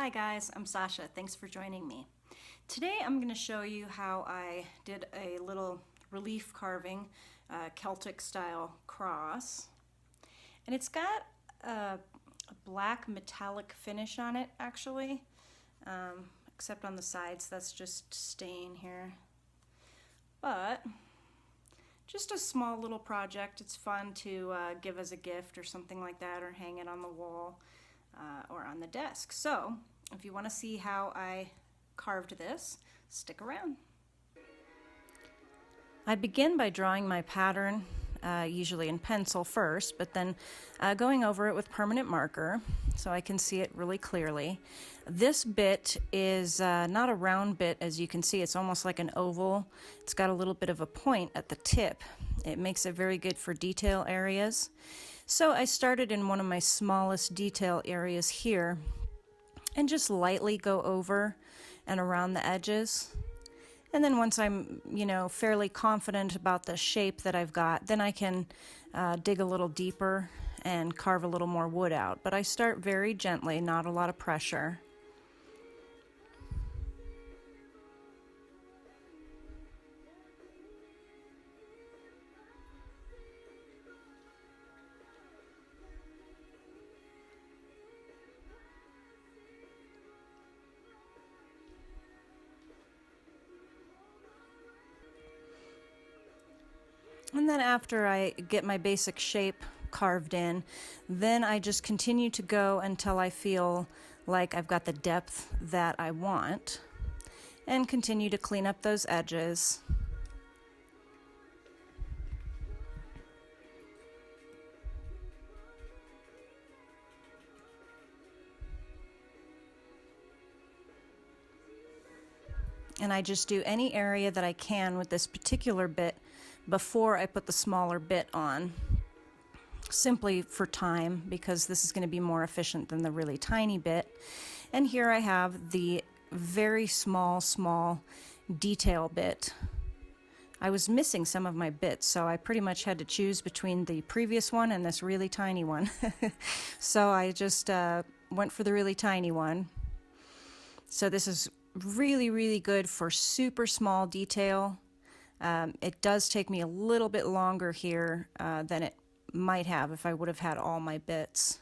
Hi guys, I'm Sasha. Thanks for joining me. Today I'm going to show you how I did a little relief carving, Celtic style cross. And it's got a black metallic finish on it actually, except on the sides. That's just stain here. But just a small little project. It's fun to give as a gift or something like that, or hang it on the wall or on the desk. So if you want to see how I carved this, stick around. I begin by drawing my pattern, usually in pencil first, but then going over it with permanent marker so I can see it really clearly. This bit is not a round bit, as you can see. It's almost like an oval. It's got a little bit of a point at the tip. It makes it very good for detail areas. So I started in one of my smallest detail areas here and just lightly go over and around the edges. And then once I'm, fairly confident about the shape that I've got, then I can dig a little deeper and carve a little more wood out. But I start very gently, not a lot of pressure. And then after I get my basic shape carved in, then I just continue to go until I feel like I've got the depth that I want, and continue to clean up those edges. And I just do any area that I can with this particular bit before I put the smaller bit on, simply for time, because this is going to be more efficient than the really tiny bit. And here I have the very small detail bit. I was missing some of my bits, so I pretty much had to choose between the previous one and this really tiny one. So I just went for the really tiny one. So this is really good for super small detail. It does take me a little bit longer here than it might have if I would have had all my bits.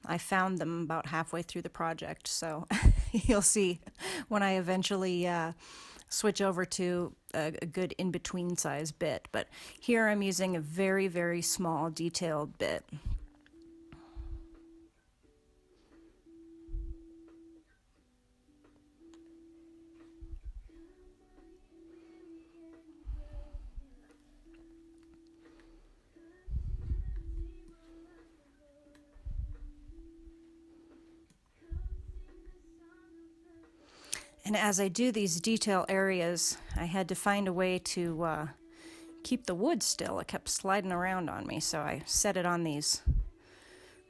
I found them about halfway through the project, so you'll see when I eventually switch over to a good in-between size bit. But here I'm using a very small detailed bit. And as I do these detail areas, I had to find a way to keep the wood still. It kept sliding around on me, so I set it on these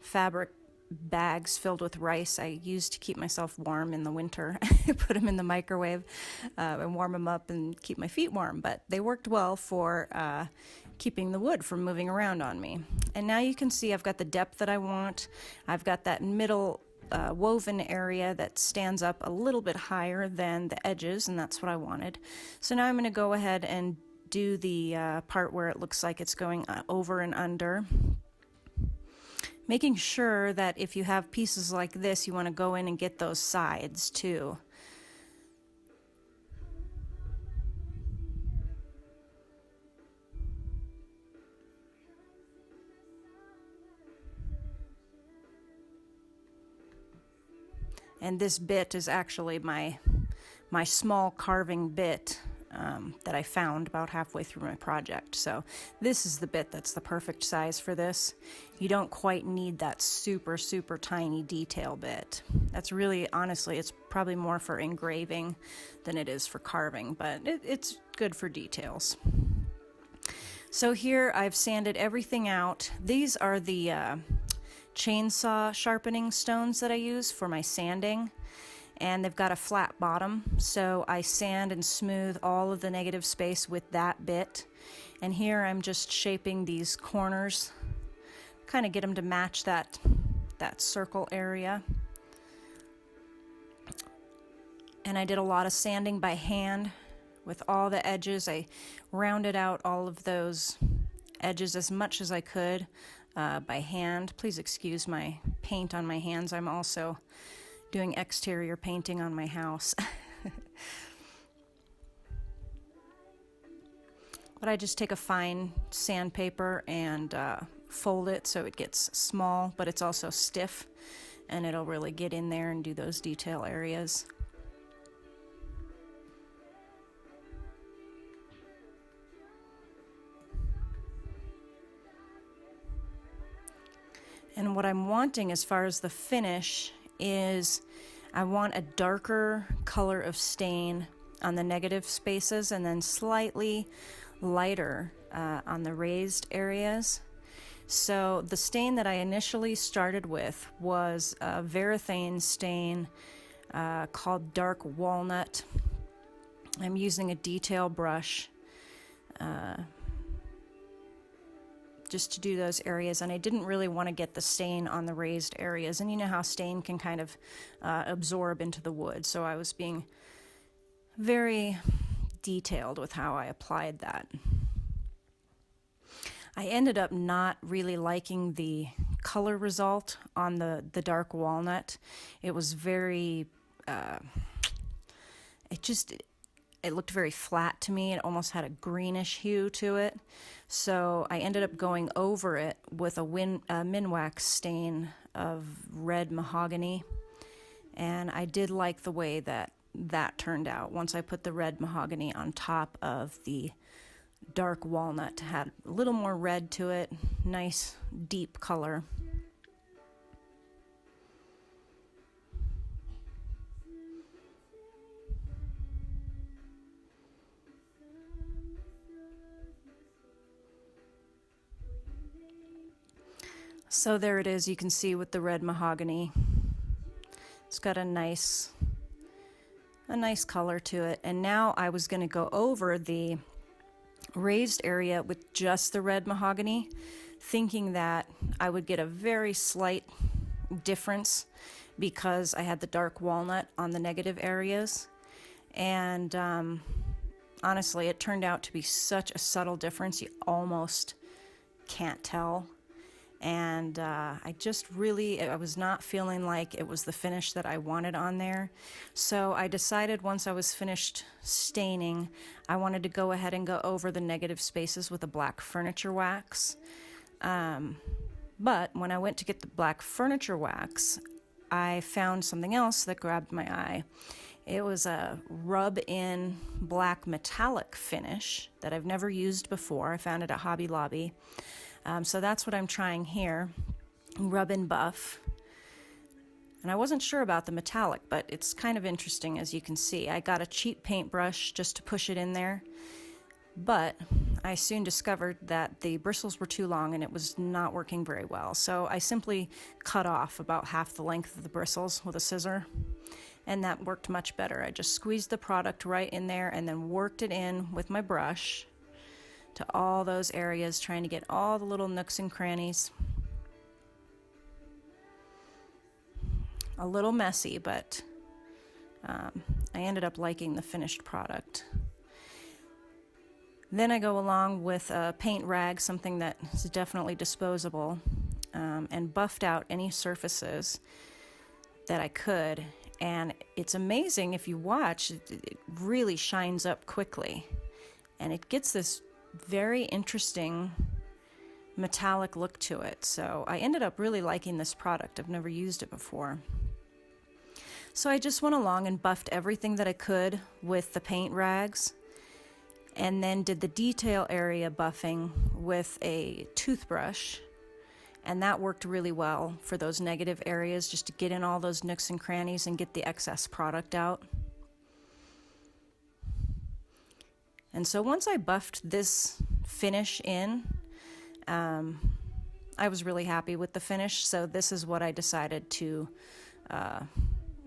fabric bags filled with rice I use to keep myself warm in the winter. Put them in the microwave and warm them up and keep my feet warm. But they worked well for keeping the wood from moving around on me. And now you can see I've got the depth that I want. I've got that middle woven area that stands up a little bit higher than the edges, and that's what I wanted. So now I'm going to go ahead and do the part where it looks like it's going over and under, making sure that if you have pieces like this, you want to go in and get those sides too. And this bit is actually my small carving bit that I found about halfway through my project. So this is the bit that's the perfect size for this. You don't quite need that super tiny detail bit. That's really, honestly, it's probably more for engraving than it is for carving, but it's good for details. So here I've sanded everything out. These are the chainsaw sharpening stones that I use for my sanding, and they've got a flat bottom, so I sand and smooth all of the negative space with that bit. And here I'm just shaping these corners, kind of get them to match that circle area. And I did a lot of sanding by hand with all the edges. I rounded out all of those edges as much as I could by hand. Please excuse my paint on my hands. I'm also doing exterior painting on my house. But I just take a fine sandpaper and fold it so it gets small, but it's also stiff, and it'll really get in there and do those detail areas. And what I'm wanting as far as the finish is I want a darker color of stain on the negative spaces and then slightly lighter on the raised areas. So the stain that I initially started with was a varathane stain called Dark Walnut. I'm using a detail brush just to do those areas, and I didn't really want to get the stain on the raised areas, and you know how stain can kind of absorb into the wood, so I was being very detailed with how I applied that. I ended up not really liking the color result on the dark walnut. It was very it looked very flat to me. It almost had a greenish hue to it. So I ended up going over it with a Minwax stain of red mahogany. And I did like the way that turned out. Once I put the red mahogany on top of the dark walnut, had a little more red to it, nice deep color. So there it is, you can see with the red mahogany. It's got a nice color to it. And now I was going to go over the raised area with just the red mahogany, thinking that I would get a very slight difference because I had the dark walnut on the negative areas. And honestly, it turned out to be such a subtle difference, you almost can't tell. And I was not feeling like it was the finish that I wanted on there. So I decided once I was finished staining, I wanted to go ahead and go over the negative spaces with a black furniture wax. But when I went to get the black furniture wax, I found something else that grabbed my eye. It was a rub-in black metallic finish that I've never used before. I found it at Hobby Lobby. So that's what I'm trying here, rub-in buff. And I wasn't sure about the metallic, but it's kind of interesting, as you can see. I got a cheap paintbrush just to push it in there, but I soon discovered that the bristles were too long and it was not working very well. So I simply cut off about half the length of the bristles with a scissor, and that worked much better. I just squeezed the product right in there and then worked it in with my brush to all those areas, trying to get all the little nooks and crannies. A little messy, but I ended up liking the finished product. Then I go along with a paint rag, something that is definitely disposable, and buffed out any surfaces that I could. And it's amazing, if you watch, it really shines up quickly. And it gets this very interesting metallic look to it. So I ended up really liking this product. I've never used it before. So I just went along and buffed everything that I could with the paint rags, and then did the detail area buffing with a toothbrush, and that worked really well for those negative areas, just to get in all those nooks and crannies and get the excess product out. And so once I buffed this finish in, I was really happy with the finish, so this is what I decided to,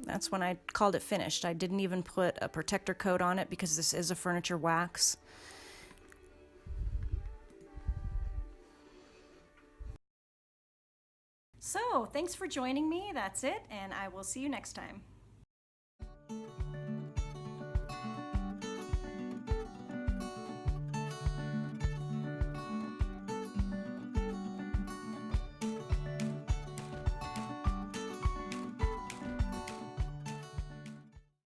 that's when I called it finished. I didn't even put a protector coat on it because this is a furniture wax. So, thanks for joining me. That's it, and I will see you next time.